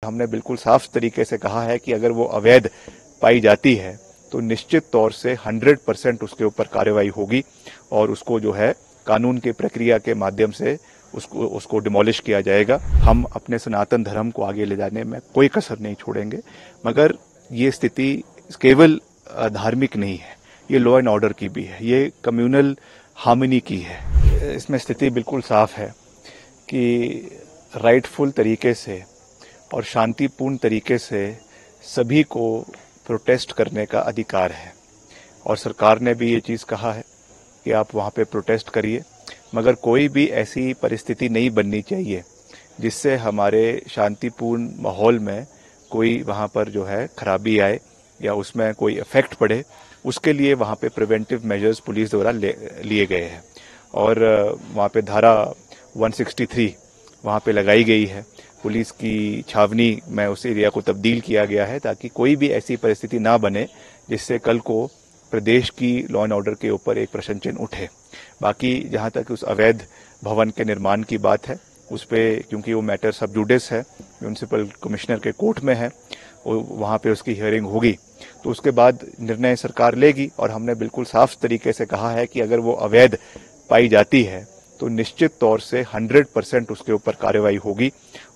हमने बिल्कुल साफ तरीके से कहा है कि अगर वो अवैध पाई जाती है तो निश्चित तौर से 100% उसके ऊपर कार्रवाई होगी और उसको जो है कानून की प्रक्रिया के माध्यम से उसको डिमोलिश किया जाएगा। हम अपने सनातन धर्म को आगे ले जाने में कोई कसर नहीं छोड़ेंगे, मगर ये स्थिति केवल धार्मिक नहीं है, ये लॉ एंड ऑर्डर की भी है, ये कम्युनल हार्मनी की है। इसमें स्थिति बिल्कुल साफ है कि राइटफुल तरीके से और शांतिपूर्ण तरीके से सभी को प्रोटेस्ट करने का अधिकार है और सरकार ने भी ये चीज़ कहा है कि आप वहाँ पे प्रोटेस्ट करिए, मगर कोई भी ऐसी परिस्थिति नहीं बननी चाहिए जिससे हमारे शांतिपूर्ण माहौल में कोई वहाँ पर जो है खराबी आए या उसमें कोई इफेक्ट पड़े। उसके लिए वहाँ पे प्रिवेंटिव मेजर्स पुलिस द्वारा लिए गए हैं और वहाँ पे धारा 163 वहाँ पे लगाई गई है। पुलिस की छावनी में उस एरिया को तब्दील किया गया है ताकि कोई भी ऐसी परिस्थिति ना बने जिससे कल को प्रदेश की लॉ एंड ऑर्डर के ऊपर एक प्रश्न चिन्ह उठे। बाकी जहाँ तक उस अवैध भवन के निर्माण की बात है, उस पर क्योंकि वो मैटर सब जुडिस है, म्यूनिसिपल कमिश्नर के कोर्ट में है, वहाँ पे उसकी हियरिंग होगी तो उसके बाद निर्णय सरकार लेगी। और हमने बिल्कुल साफ तरीके से कहा है कि अगर वो अवैध पाई जाती है तो निश्चित तौर से 100% उसके ऊपर कार्रवाई होगी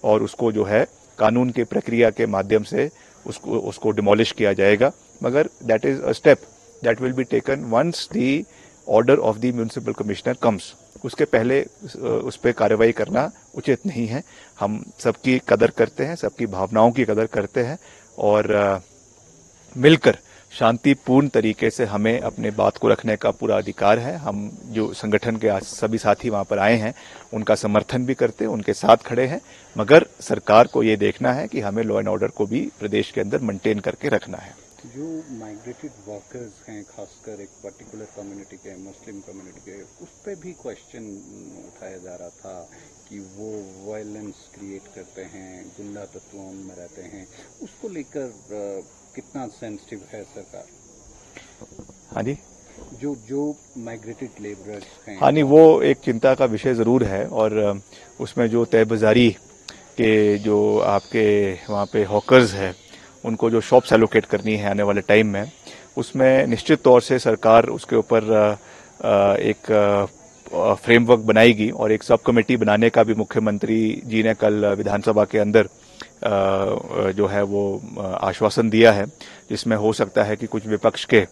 और उसको जो है कानून की प्रक्रिया के माध्यम से उसको डिमोलिश किया जाएगा। मगर that is a step that will be taken once the order of the municipal commissioner comes. उसके पहले उस पर कार्रवाई करना उचित नहीं है। हम सबकी कदर करते हैं, सबकी भावनाओं की कदर करते हैं और मिलकर शांतिपूर्ण तरीके से हमें अपने बात को रखने का पूरा अधिकार है। हम जो संगठन के सभी साथी वहां पर आए हैं उनका समर्थन भी करते हैं, उनके साथ खड़े हैं, मगर सरकार को ये देखना है कि हमें लॉ एंड ऑर्डर को भी प्रदेश के अंदर मेंटेन करके रखना है। जो माइग्रेटेड वर्कर्स हैं, खासकर एक पर्टिकुलर कम्युनिटी के, मुस्लिम कम्युनिटी के, उस पर भी क्वेश्चन उठाया जा रहा था कि वो वायलेंस क्रिएट करते हैं, गुंडा तत्वों में रहते हैं। उसको लेकर कितना सेंसिटिव है सरकार? हाँ जी, जो माइग्रेटेड लेबरर्स हैं, हाँ नहीं, वो एक चिंता का विषय जरूर है और उसमें जो तयबाजारी के जो आपके वहाँ पे हॉकर्स है उनको जो शॉप्स एलोकेट करनी है आने वाले टाइम में, उसमें निश्चित तौर से सरकार उसके ऊपर एक फ्रेमवर्क बनाएगी और एक सब कमेटी बनाने का भी मुख्यमंत्री जी ने कल विधानसभा के अंदर जो है वो आश्वासन दिया है, जिसमें हो सकता है कि कुछ विपक्ष के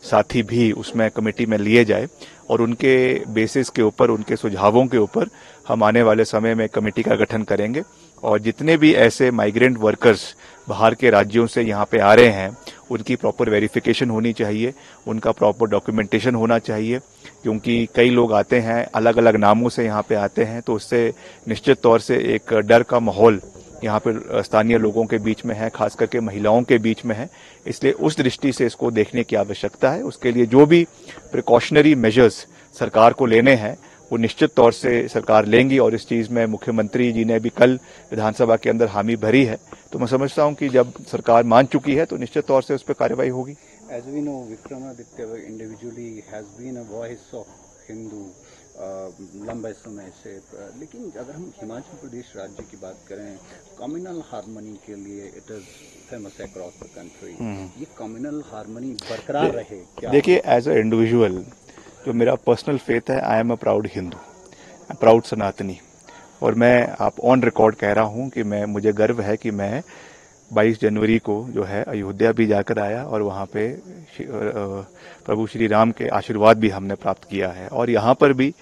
साथी भी उसमें कमेटी में लिए जाए और उनके बेसिस के ऊपर, उनके सुझावों के ऊपर हम आने वाले समय में कमेटी का गठन करेंगे और जितने भी ऐसे माइग्रेंट वर्कर्स बाहर के राज्यों से यहाँ पे आ रहे हैं उनकी प्रॉपर वेरिफिकेशन होनी चाहिए, उनका प्रॉपर डॉक्यूमेंटेशन होना चाहिए, क्योंकि कई लोग आते हैं अलग अलग नामों से यहाँ पे आते हैं तो उससे निश्चित तौर से एक डर का माहौल यहाँ पर स्थानीय लोगों के बीच में है, खास करके महिलाओं के बीच में है। इसलिए उस दृष्टि से इसको देखने की आवश्यकता है। उसके लिए जो भी प्रिकॉशनरी मेजर्स सरकार को लेने हैं वो निश्चित तौर से सरकार लेंगी और इस चीज़ में मुख्यमंत्री जी ने भी कल विधानसभा के अंदर हामी भरी है। तो मैं समझता हूँ कि जब सरकार मान चुकी है तो निश्चित तौर से उस पर कार्रवाई होगी। As we know, Vikramaditya individually has been a voice of Hindu लंबे समय से, लेकिन अगर हम हिमाचल प्रदेश राज्य की बात करें, कम्युनल हार्मनी के लिए it is famous across the country. ये कम्युनल हार्मनी बरकरार रहे क्या? देखिए, एज अ इंडिविजुअल जो मेरा पर्सनल फेथ है, I am a proud Hindu, proud सनातनी, और मैं आप ऑन रिकॉर्ड कह रहा हूं कि मुझे गर्व है कि मैं 22 जनवरी को जो है अयोध्या भी जाकर आया और वहाँ पे प्रभु श्री राम के आशीर्वाद भी हमने प्राप्त किया है और यहाँ पर भी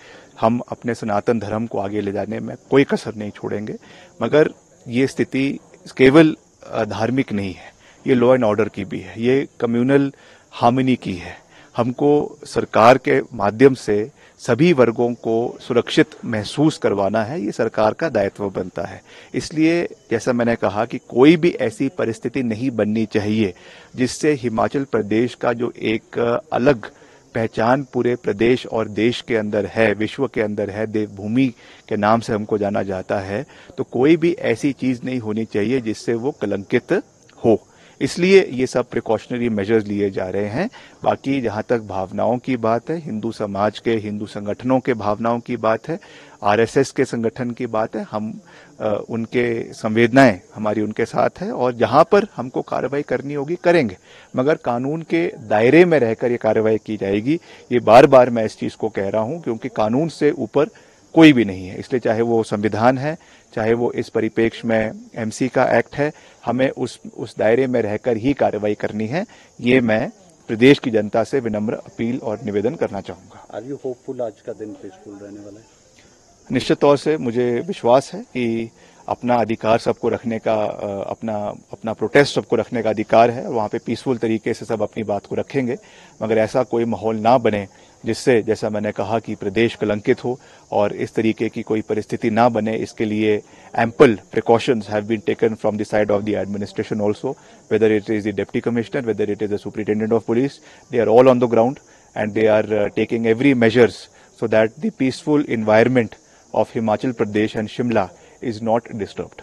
हम अपने सनातन धर्म को आगे ले जाने में कोई कसर नहीं छोड़ेंगे। मगर ये स्थिति केवल धार्मिक नहीं है, ये लॉ एंड ऑर्डर की भी है, ये कम्युनल हार्मनी की है। हमको सरकार के माध्यम से सभी वर्गों को सुरक्षित महसूस करवाना है, ये सरकार का दायित्व बनता है। इसलिए जैसा मैंने कहा कि कोई भी ऐसी परिस्थिति नहीं बननी चाहिए जिससे हिमाचल प्रदेश का जो एक अलग पहचान पूरे प्रदेश और देश के अंदर है, विश्व के अंदर है, देवभूमि के नाम से हमको जाना जाता है, तो कोई भी ऐसी चीज नहीं होनी चाहिए जिससे वो कलंकित हो। इसलिए ये सब प्रिकॉशनरी मेजर्स लिए जा रहे हैं। बाकी जहां तक भावनाओं की बात है, हिंदू समाज के, हिंदू संगठनों के भावनाओं की बात है, आरएसएस के संगठन की बात है, हम उनके संवेदनाएं हमारी उनके साथ है और जहां पर हमको कार्रवाई करनी होगी करेंगे, मगर कानून के दायरे में रहकर ये कार्रवाई की जाएगी। ये बार बार मैं इस चीज को कह रहा हूं क्योंकि कानून से ऊपर कोई भी नहीं है, इसलिए चाहे वो संविधान है, चाहे वो इस परिप्रेक्ष्य में एमसी का एक्ट है, हमें उस दायरे में रहकर ही कार्रवाई करनी है। ये मैं प्रदेश की जनता से विनम्र अपील और निवेदन करना चाहूंगा। आर यू होपफुल आज का दिन पीसफुल रहने वाला है? निश्चित तौर से मुझे विश्वास है कि अपना अधिकार सबको रखने का, अपना प्रोटेस्ट सबको रखने का अधिकार है, वहाँ पे पीसफुल तरीके से सब अपनी बात को रखेंगे, मगर ऐसा कोई माहौल ना बने जिससे, जैसा मैंने कहा, कि प्रदेश कलंकित हो और इस तरीके की कोई परिस्थिति ना बने। इसके लिए ample precautions have been taken from the side of the administration also, whether it is the deputy commissioner, whether it is the superintendent of police, they are all on the ground and they are taking every measures so that the peaceful environment of Himachal Pradesh and Shimla is not disturbed.